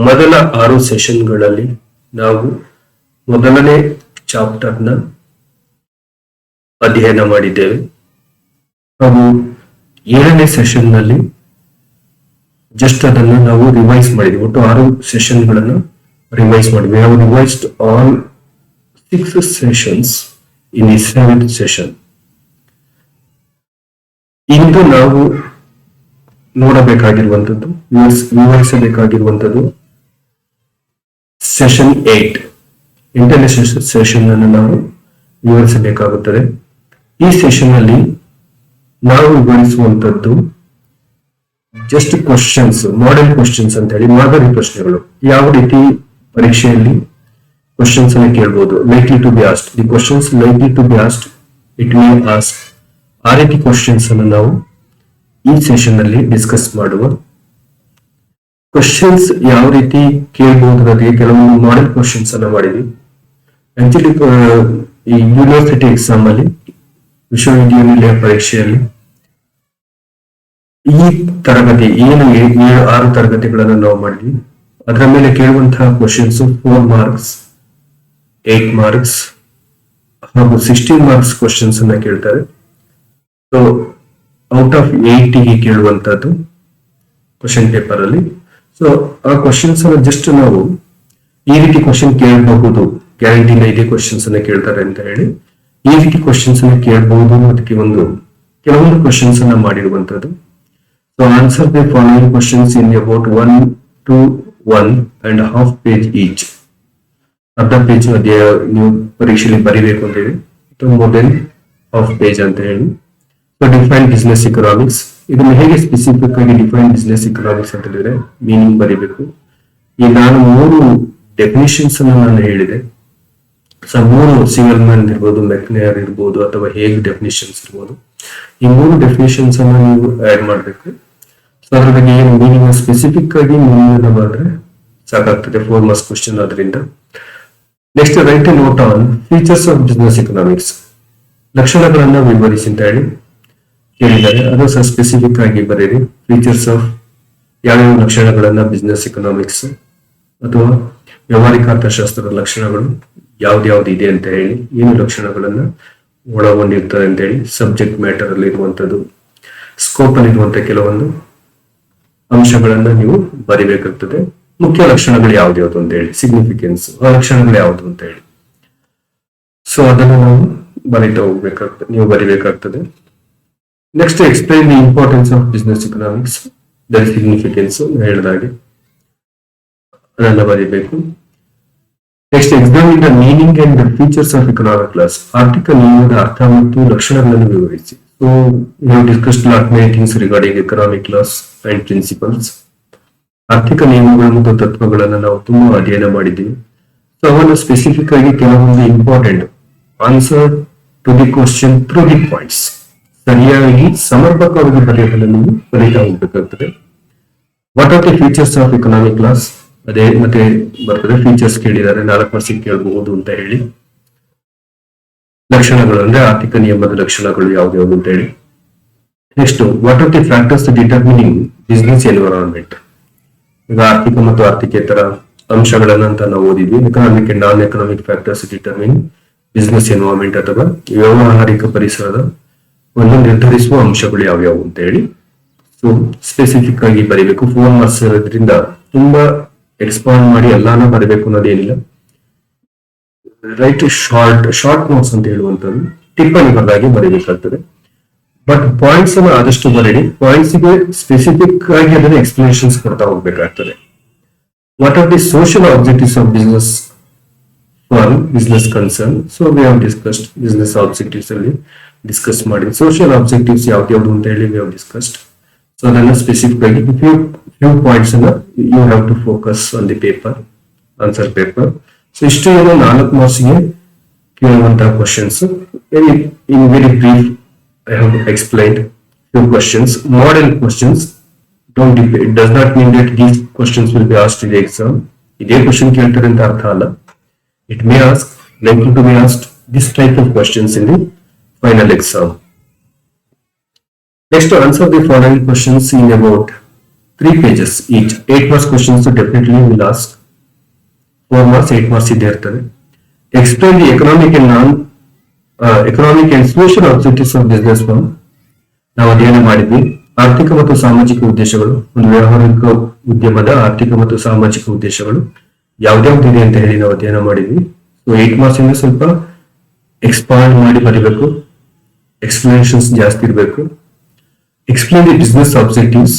ಮೊದಲ 6 ಸೆಷನ್ಗಳಲ್ಲಿ ನಾವು ಮೊದಲನೇ ಚಾಪ್ಟರ್ನ ಅಧ್ಯಯನ ಮಾಡಿದ್ದೇವೆ. ಹಾಗೂ 7ನೇ ಸೆಷನ್ನಲ್ಲಿ ಜಸ್ಟ್ ಅದನ್ನು ನಾವು ರಿವೈಸ್ ಮಾಡಿದ್ವಿ. ಒಟ್ಟು 6 ಸೆಷನ್ಗಳನ್ನು ರಿವೈಸ್ ಮಾಡಿದ್ವಿ. We have revised all 6 sessions in the 7th session. ಇಂದು ನಾವು ನೋಡಬೇಕಾಗಿರುವಂಥದ್ದು, ವಿವರಿಸಬೇಕಾಗಿರುವಂಥದ್ದು ಸೆಷನ್ 8. 8ನೇ ಸೆಷನ್ ಅನ್ನು ನಾವು ವಿವರಿಸಬೇಕಾಗುತ್ತದೆ. ಈ ಸೆಷನ್ ಅಲ್ಲಿ ನಾವು ವಿವರಿಸುವಂತದ್ದು ಜಸ್ಟ್ ಕ್ವಶನ್ಸ್, ಮಾಡೆಲ್ ಕ್ವಶನ್ಸ್ ಅಂತ ಹೇಳಿ, ಮಾದರಿ ಪ್ರಶ್ನೆಗಳು. ಯಾವ ರೀತಿ ಪರೀಕ್ಷೆಯಲ್ಲಿ ಕ್ವಶನ್ಸ್ ಅನ್ನು ಕೇಳಬಹುದು, likely to be asked, the questions likely to be asked, it may ask, ಆ ರೀತಿ ಕ್ವಶನ್ಸ್ ಅನ್ನು ನಾವು ಈ ಸೆಷನ್ ಅಲ್ಲಿ ಡಿಸ್ಕಸ್ ಮಾಡುವ. ಕ್ವಶನ್ಸ್ ಯಾವ ರೀತಿ ಕೇಳಬಹುದಾಗಿ ಕೆಲವೊಂದು ಮಾಡೆಲ್ ಕ್ವಶನ್ಸ್ ಅನ್ನ ಮಾಡಿದ್ವಿ. ಆಕ್ಚುಲಿ ಈ ಯೂನಿವರ್ಸಿಟಿ ಎಕ್ಸಾಮ್ ಅಲ್ಲಿ, ವಿಶ್ವವಿದ್ಯಾನಿಲಯ ಪರೀಕ್ಷೆಯಲ್ಲಿ ಈ ತರಗತಿ ಏನು 6 ತರಗತಿಗಳನ್ನು ನಾವು ಮಾಡಿದ್ವಿ. ಅದರ ಮೇಲೆ ಕೇಳುವಂತಹ ಕ್ವಶನ್ಸ್ 4 ಮಾರ್ಕ್ಸ್, 8 ಮಾರ್ಕ್ಸ್ ಹಾಗೂ 16 ಮಾರ್ಕ್ಸ್ ಕ್ವಶನ್ಸ್ ಅನ್ನ ಕೇಳ್ತಾರೆ. ಸೊ ಔಟ್ ಆಫ್ 80 ಕೇಳುವಂತದ್ದು ಕ್ವಶನ್ ಪೇಪರ್ ಅಲ್ಲಿ. ಸೊ ಆ ಕ್ವಶನ್ಸ್ ಅನ್ನ ಜಸ್ಟ್ ನಾವು ಈ ರೀತಿ ಕ್ವಶನ್ ಕೇಳಬಹುದು, ಗ್ಯಾರಂಟಿನ ಇದೇ ಕ್ವಶನ್ಸ್ ಅನ್ನ ಕೇಳ್ತಾರೆ ಅಂತ ಹೇಳಿ ಈ ರೀತಿ ಕ್ವಶನ್ಸ್ ಅನ್ನ ಕೇಳಬಹುದು. ಅದಕ್ಕೆ ಕೆಲವೊಂದು ಕ್ವಶನ್ಸ್ ಅನ್ನ ಮಾಡಿರುವಂತದ್ದು. So answer the following questions in about 1 to 1.5 page each. ಅರ್ಧ ಪೇಜ್ ಮಧ್ಯೆ ನೀವು ಪರೀಕ್ಷೆಯಲ್ಲಿ ಬರೀಬೇಕು ಅಂತ ಹೇಳಿ, ಮೋರ್ ದೆನ್ ಹಾಫ್ ಪೇಜ್ ಅಂತ ಹೇಳಿ. ಸೊ ಡಿಫೈನ್ ಬಿಸ್ನೆಸ್ ಇಕನಾಮಿಕ್ಸ್, ಇದನ್ನು ಹೇಗೆ ಸ್ಪೆಸಿಫಿಕ್ ಆಗಿ ಡಿಫೈನ್ ಬಿಸ್ನೆಸ್ ಇಕನಾಮಿಕ್ಸ್ ಅಂತ ಹೇಳಿದ್ರೆ ಮೀನಿಂಗ್ ಬರೀಬೇಕು. ಈಗ ನಾನು 3 ಡೆಫಿನಿಷನ್ಸ್ ಅನ್ನು ನಾನು ಹೇಳಿದೆ. ಸೊ 3 ಸಿಗಲ್ಮನ್ ಇರ್ಬೋದು, ಮೆಕ್ನೇರ್ ಇರ್ಬೋದು, ಅಥವಾ ಹೇಗೆ ಡೆಫಿನಿಷನ್ಸ್ ಇರ್ಬೋದು. ಈ 3 ಡೆಫಿನಿಷನ್ಸ್ ಅನ್ನು ನೀವು ಆಡ್ ಮಾಡಬೇಕು. ಸೊ ಅದ್ರ ಬಗ್ಗೆ ಏನು ಮೀನಿಂಗ್ ಸ್ಪೆಸಿಫಿಕ್ ಆಗಿ ಮೀನಿಂಗ್ ಬರೆದ್ರೆ ಸಾಕಾಗ್ತದೆ, 4 ಮಾರ್ಕ್ಸ್ ಕ್ವಶನ್ ಆದ್ರಿಂದ. Next write a note on features of business economics, ಲಕ್ಷಣಗಳನ್ನ ವಿವರಿಸಿ ಅಂತ ಹೇಳಿ ಕೇಳಿದ್ದಾರೆ. ಅದು ಸಹ ಸ್ಪೆಸಿಫಿಕ್ ಆಗಿ ಬರೀರಿ. ಫೀಚರ್ಸ್ ಆಫ್ ಯಾವ್ಯಾವ ಲಕ್ಷಣಗಳನ್ನ ಬಿಸ್ನೆಸ್ ಇಕನಾಮಿಕ್ಸ್ ಅಥವಾ ವ್ಯವಹಾರಿಕ ಅರ್ಥಶಾಸ್ತ್ರದ ಲಕ್ಷಣಗಳು ಯಾವ್ದು ಇದೆ ಅಂತ ಹೇಳಿ, ಏನು ಲಕ್ಷಣಗಳನ್ನ ಒಳಗೊಂಡಿರ್ತದೆ ಅಂತ ಹೇಳಿ, ಸಬ್ಜೆಕ್ಟ್ ಮ್ಯಾಟರ್ ಅಲ್ಲಿ ಇರುವಂತದ್ದು, ಸ್ಕೋಪ್ ಅಲ್ಲಿ ಇರುವಂತಹ ಕೆಲವೊಂದು ಅಂಶಗಳನ್ನ ನೀವು ಬರಿಬೇಕಾಗ್ತದೆ. ಮುಖ್ಯ ಲಕ್ಷಣಗಳು ಯಾವ್ದು ಅಂತ ಹೇಳಿ, ಸಿಗ್ನಿಫಿಕೆನ್ಸ್, ಆ ಲಕ್ಷಣಗಳು ಯಾವ್ದು ಅಂತ ಹೇಳಿ. ಸೊ ಅದನ್ನು ನಾವು ಬರೀತಾ ಹೋಗ್ಬೇಕಾಗ್ತದೆ, ನೀವು ಬರಿಬೇಕಾಗ್ತದೆ. Next explain the importance of business economics, their significance ಹೇಳಿದಾಗೆ ಅದನ್ನ ಬರೀಬೇಕು. Next examine the meaning and the features of economic class, ಆರ್ಥಿಕ ನಿಯಮದ ಅರ್ಥ ಮತ್ತು ಲಕ್ಷಣಗಳನ್ನು ವಿವರಿಸಿ. So you have discussed lot many things regarding economic class and principles. ಆರ್ಥಿಕ ನಿಯಮಗಳು ಮತ್ತು ತತ್ವಗಳನ್ನು ನಾವು ತುಂಬಾ ಅಧ್ಯಯನ ಮಾಡಿದ್ದೀವಿ. ಸೊ ಅವನ್ನು ಸ್ಪೆಸಿಫಿಕ್ ಆಗಿ ಕೆಲವೊಂದು important answer to the question through the points, ಸರಿಯಾಗಿ ಸಮರ್ಪಕವಾಗಿ ಬರೆಯೋದನ್ನು ನೀವು ಬರೀತಾ ಹೋಗ್ಬೇಕಾಗ್ತದೆ. What are the features of economic class, ಅದೇ ಮತ್ತೆ ಬರ್ತದೆ. ಫೀಚರ್ಸ್ ಕೇಳಿದ್ದಾರೆ, 4 ಮಾರ್ಕ್ಸಿಗೆ ಕೇಳಬಹುದು ಅಂತ ಹೇಳಿ. ಲಕ್ಷಣಗಳು ಅಂದ್ರೆ ಆರ್ಥಿಕ ನಿಯಮದ ಲಕ್ಷಣಗಳು ಯಾವ್ದು ಅಂತ ಹೇಳಿ. Next what are the factors determining business environment, ಈಗ ಆರ್ಥಿಕ ಮತ್ತು ಆರ್ಥಿಕೇತರ ಅಂಶಗಳನ್ನಂತ ನಾವು ಓದಿದ್ವಿ. Economic and non economic factors determine business environment, ಅಥವಾ ವ್ಯವಹಾರಿಕ ಪರಿಸರದ ಒಂದು ನಿರ್ಧರಿಸುವ ಅಂಶಗಳು ಯಾವ್ಯಾವು ಅಂತ ಹೇಳಿ. ಸೊ ಸ್ಪೆಸಿಫಿಕ್ ಆಗಿ ಬರೀಬೇಕು. 4 ಮಾರ್ಕ್ಸ್ ಇರೋದ್ರಿಂದ ತುಂಬಾ ಎಕ್ಸ್ಪಾಂಡ್ ಮಾಡಿ ಎಲ್ಲಾನು ಬರಬೇಕು ಅನ್ನೋದೇನಿಲ್ಲ. ರೈಟ್ ಶಾರ್ಟ್ ನೋಟ್ಸ್ ಅಂತ ಹೇಳುವಂತದ್ದು ಟಿಪ್ಪಣಿಗಳಾಗಿ ಬರೀಬೇಕಾಗ್ತದೆ. ಬಟ್ ಪಾಯಿಂಟ್ಸ್ ಅನ್ನು ಆದಷ್ಟು ಬರೀರಿ. ಪಾಯಿಂಟ್ಸ್ ಗೆ ಸ್ಪೆಸಿಫಿಕ್ ಆಗಿ ಅದನ್ನ ಎಕ್ಸ್ಪ್ಲನೇಷನ್ಸ್ ಕೊಡ್ತಾ ಹೋಗ್ಬೇಕಾಗ್ತದೆ. What are the social objectives of business for business concern. So we have discussed business objectives ಅಲ್ಲಿ ಡಿಸ್ಕಸ್ ಮಾಡಿ. ಸೋಷಿಯಲ್ ಆಬ್ಜೆಕ್ಟಿವ್ಸ್ ಯಾವ್ದು ಅಂತ ಹೇಳಿ ವಿ ಹ್ಯಾವ್ ಡಿಸ್ಕಸ್ಡ್. ಸೊ ಅದನ್ನ ಸ್ಪೆಸಿಫಿಕ್ ಆಗಿ ಫ್ಯೂ ಪಾಯಿಂಟ್ಸ್ ಅನ್ನ you have to focus on the paper, answer paper. So ಇಷ್ಟು ಏನು 4 ಮಾರ್ಕ್ಸ್ಗೆ ಕೇಳುವಂತಹ questions. In very brief I have explained few questions. Model questions it does not mean that these questions will be asked in the exam. ಇದೇ question ಕೇಳ್ತಾರೆ ಅಂತ ಅರ್ಥ ಅಲ್ಲ. It may ask, likely to be asked this type of questions in the final exam. Next, to answer the following questions in about 3 pages each. 8 marks questions definitely will ask. 4 marks, 8 marks ಇದ್ದೇ ಇರ್ತದೆ. Explain the economic and social objectives of business firm. ನಾವು ಅಧ್ಯಯನ ಮಾಡಿದ್ವಿ. ಆರ್ಥಿಕ ಮತ್ತು ಸಾಮಾಜಿಕ ಉದ್ದೇಶಗಳು, ಒಂದು ವ್ಯಾವಹಾರಿಕ ಉದ್ಯಮದ ಆರ್ಥಿಕ ಮತ್ತು ಸಾಮಾಜಿಕ ಉದ್ದೇಶಗಳು ಯಾವ್ದ್ಯಾವ್ದಿದೆ ಅಂತ ಹೇಳಿ ನಾವು ಅಧ್ಯಯನ ಮಾಡಿದ್ವಿ. ಸೊ 8 ಮಾರ್ಕ್ಸ್ ಇಂದ ಸ್ವಲ್ಪ ಎಕ್ಸ್ಪಾಂಡ್ ಮಾಡಿ ಬರೀಬೇಕು, ಎಕ್ಸ್ಪ್ಲನೇಷನ್ಸ್ ಜಾಸ್ತಿ ಇರಬೇಕು. ಎಕ್ಸ್ಪ್ಲೇನ್ ದಿ ಬಿಸ್ನೆಸ್ ಆಬ್ಜೆಕ್ಟಿವ್ಸ್,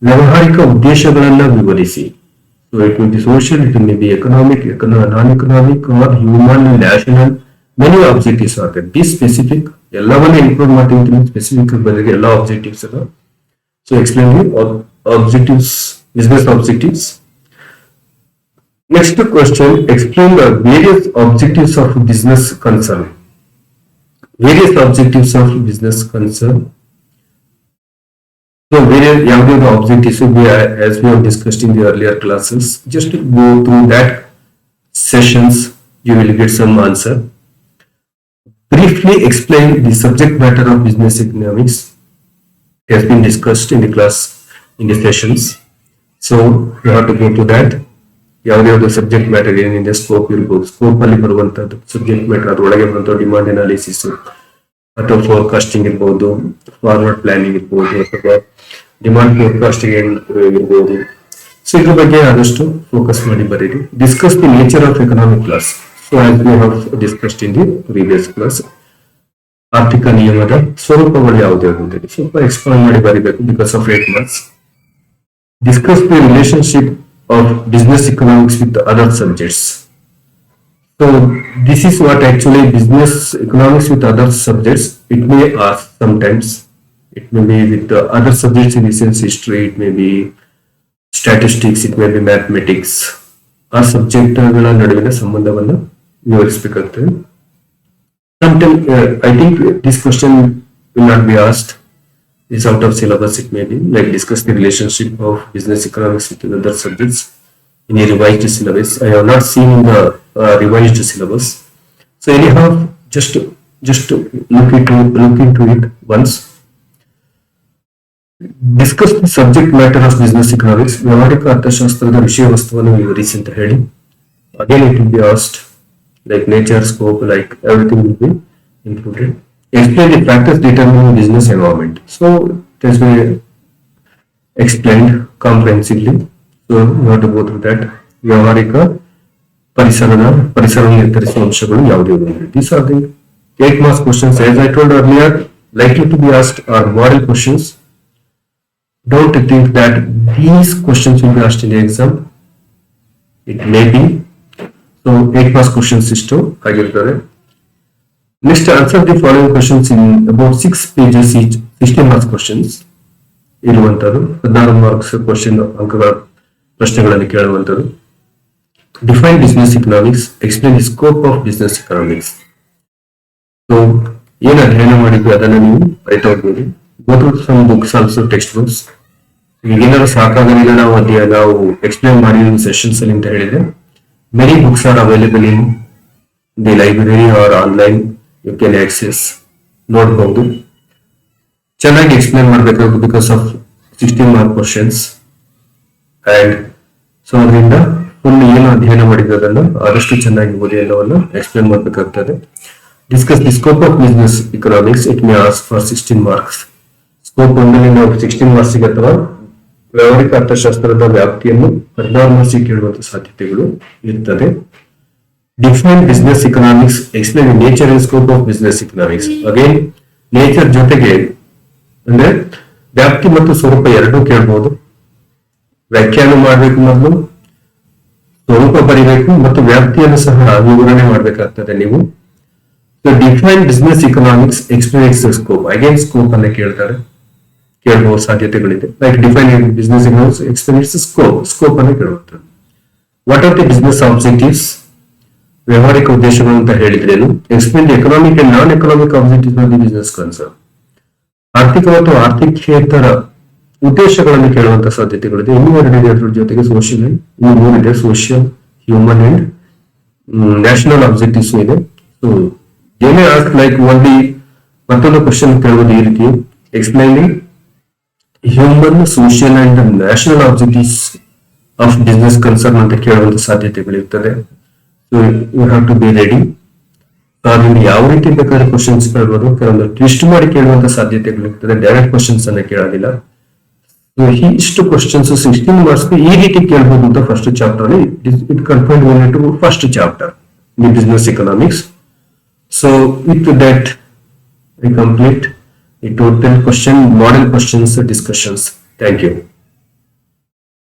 ವ್ಯಾವಹಾರಿಕ ಉದ್ದೇಶಗಳನ್ನ ವಿವರಿಸಿ. So it will be social, it may be economic, non economic or human, national, many objectives ಆಗುತ್ತೆ. ಬಿ ಸ್ಪೆಸಿಫಿಕ್, ಎಲ್ಲವನ್ನ ಇನ್ಕ್ಲೂಡ್ ಮಾಡ್ತೀವಿ, ಸ್ಪೆಸಿಫಿಕ್ ಬದಲಿಗೆ ಎಲ್ಲ ಆಬ್ಜೆಕ್ಟಿವ್ಸ್ ಅಲ್ಲ. So explain the objectives, business objectives. Next question, explain the various objectives of business concern. Various objectives of business concern. So various objectives as we have discussed in the earlier classes. Just go through that sessions, you will get some answer. Briefly explain the subject matter of business economics. It has been discussed in the class, in the sessions. So you have to go to that. ಯಾವ್ದು subject matter ಏನಿದೆ, scope ಇರ್ಬೋದು, scope ಅಲ್ಲಿ ಬರುವಂತದ್ದು subject matter, ಅದರೊಳಗೆ ಬರುವಂತ demand analysis ಅಥವಾ forecasting ಇರ್ಬೋದು, forward planning ಇರ್ಬೋದು, ಅಥವಾ ಡಿಮಾಂಡ್ ಫೋರ್ಕಾಸ್ಟಿಂಗ್ ಇರ್ಬೋದು. ಸೊ ಇದ್ರ ಬಗ್ಗೆ ಆದಷ್ಟು ಫೋಕಸ್ ಮಾಡಿ ಬರೀರಿ. Discuss the nature of economic class. So as we have discussed in the previous class, ಆರ್ಥಿಕ ನಿಯಮದ ಸ್ವರೂಪಗಳು ಯಾವುದೇ ಅಂತೇಳಿ ಸ್ವಲ್ಪ ಎಕ್ಸ್ಪ್ಲೈನ್ ಮಾಡಿ ಬರೀಬೇಕು because of 8 marks. Discuss the relationship of business economics with the other subjects. So this is what actually business economics with other subjects. It may ask sometimes. It may be with the other subjects in the sense history. It may be statistics. It may be mathematics. ಆ ಸಬ್ಜೆಕ್ಟ್ಗಳ ನಡುವಿನ ಸಂಬಂಧವನ್ನು ವಿವರಿಸಬೇಕಾಗ್ತದೆ. Sometimes I think this question will not be asked. Is out of syllabus. It may be like discuss the relationship of business economics with other subjects in a revised syllabus. I have not seen in the revised syllabus. So anyhow, just look into it once. Discuss the subject matter of business economics. ವ್ಯಾವಹಾರಿಕ ಅರ್ಥಶಾಸ್ತ್ರದ ವಿಷಯ ವಸ್ತುವನ್ನು ವಿವರಿಸಿ ಅಂತ ಹೇಳಿ. Again it will be asked like nature, scope, like everything will be included. Explain the factors determining business environment. So it has been explained comprehensively. So you have to go through that. ವ್ಯಾವಹಾರಿಕ ಪರಿಸರ ನಿರ್ಧರಿಸುವ ಅಂಶಗಳು ಯಾವುವು? These are the 8 marks questions. As I told earlier, likely to be asked are model questions. Don't think that these questions will be asked in the exam. It may be. So 8 marks questions system ಆಗಿರ್ತದೆ. Next, answer the following questions in about 6 pages each. 16 marks questions ಇರುವಂತದ್ದು, 16 marks question ಅಂಕಗಳ ಪ್ರಶ್ನೆಗಳನ್ನು ಕೇಳುವಂತದ್ದು. Define business economics. Explain the scope of business economics. So ಏನು ಅಧ್ಯಯನ ಮಾಡಿದ್ವಿ ಅದನ್ನು ನೀವು ಬರೀತಾ ಹೋಗ್ಬೋದು. Go through some books also, text books. ಈಗೇನಾದ್ರು ಸಾಕಾಗಲಿಲ್ಲ ನಾವು ಎಕ್ಸ್ಪ್ಲೇನ್ ಮಾಡಿದ ಸೆಷನ್ಸ್ ಅಲ್ಲಿ ಅಂತ ಹೇಳಿದ್ರೆ, many books are available in the library or online. You can access, ನೋಡಬಹುದು. ಚೆನ್ನಾಗಿ ಎಕ್ಸ್ಪ್ಲೇನ್ ಮಾಡಬೇಕಾಗುತ್ತೆ because of 16 mark questions. And so ಅದರಿಂದ ಫುಲ್ ಏನು ಅಧ್ಯಯನ ಮಾಡಿದ್ರೆ ಅದನ್ನು ಆದಷ್ಟು ಚೆನ್ನಾಗಿ ಓದಿ ಎಲ್ಲವನ್ನು ಎಕ್ಸ್ಪ್ಲೇನ್ ಮಾಡಬೇಕಾಗ್ತದೆ. Discuss the scope of business economics. It may ask for 16 marks. Scope ಒಂದಲ್ಲಿ ನಾವು 16 ಮಾರ್ಕ್ಸ್ಗೆ ಅಥವಾ ವ್ಯಾವಹಾರಿಕ ಅರ್ಥಶಾಸ್ತ್ರದ ವ್ಯಾಪ್ತಿಯನ್ನು 16 ಮಾರ್ಕ್ಸ್ಗೆ ಕೇಳುವಂತ ಸಾಧ್ಯತೆಗಳು ಇರ್ತದೆ. Define business economics. Explain the nature and scope of business economics. Again, nature ಜೊತೆಗೆ ಅಂದ್ರೆ ವ್ಯಾಪ್ತಿ ಮತ್ತು ಸ್ವರೂಪ ಎರಡೂ ಕೇಳಬಹುದು. ವ್ಯಾಖ್ಯಾನ ಮಾಡಬೇಕು, ಮೊದಲು ಸ್ವರೂಪ ಬರೀಬೇಕು ಮತ್ತು ವ್ಯಾಪ್ತಿಯನ್ನು ಸಹ ವಿವರಣೆ ಮಾಡಬೇಕಾಗ್ತದೆ ನೀವು. So define business economics. Explain its scope. Again, scope ಅನ್ನ ಕೇಳಬಹುದು ಸಾಧ್ಯತೆಗಳಿದೆ. Like define business economics. Explain its scope ಅನ್ನ ಕೇಳಬಹುದು. What are the business objectives? ವ್ಯಾವಹಾರಿಕ ಉದ್ದೇಶಗಳು ಅಂತ ಹೇಳಿದ್ರೇನು? Explain the economic and non economic objectives of the business concern. ಆರ್ಥಿಕ ಮತ್ತು ಆರ್ಥಿಕೇತರ ಉದ್ದೇಶಗಳನ್ನು ಕೇಳುವಂತ ಸಾಧ್ಯತೆಗಳಿದೆ. ಇನ್ನೂ ಎರಡಿದೆ, ಅದ್ರ ಜೊತೆಗೆ ಸೋಷಿಯಲ್, ಇನ್ನು ಮೂರಿದೆ, social, human and national objectives ಇದೆ. ಸೊ ಏನೇ ಆಸ್ಕ್ ಲೈಕ್ ಓನ್ಲಿ ಮತ್ತೊಂದು ಕ್ವಶನ್ ಕೇಳುವುದು ಈ ರೀತಿ. Explain the human, social and national objectives of business concern ಅಂತ ಕೇಳುವಂತ ಸಾಧ್ಯತೆಗಳಿರ್ತದೆ. So you have to be ready. ಅದರಿಂದ ಯಾವ ರೀತಿ ಬೇಕಾದ್ರೆ ಕ್ವಶನ್ಸ್ ಕೇಳ್ಬೋದು, ಕೆಲವೊಂದು ಟ್ವಿಸ್ಟ್ ಮಾಡಿ ಕೇಳುವಂತ ಸಾಧ್ಯತೆಗಳಿರ್ತದೆ, ಡೈರೆಕ್ಟ್ ಕ್ವಶನ್ಸ್ ಅನ್ನ ಕೇಳೋದಿಲ್ಲ. ಇಷ್ಟು ಕ್ವಶನ್ಸ್ 16 ಮಾರ್ಕ್ಸ್ ಈ ರೀತಿ ಕೇಳಬಹುದು ಅಂತ ಫಸ್ಟ್ ಚಾಪ್ಟರ್ ಅಲ್ಲಿ it confined only to first chapter the business economics. So with that I complete the total question model questions discussions. Thank you.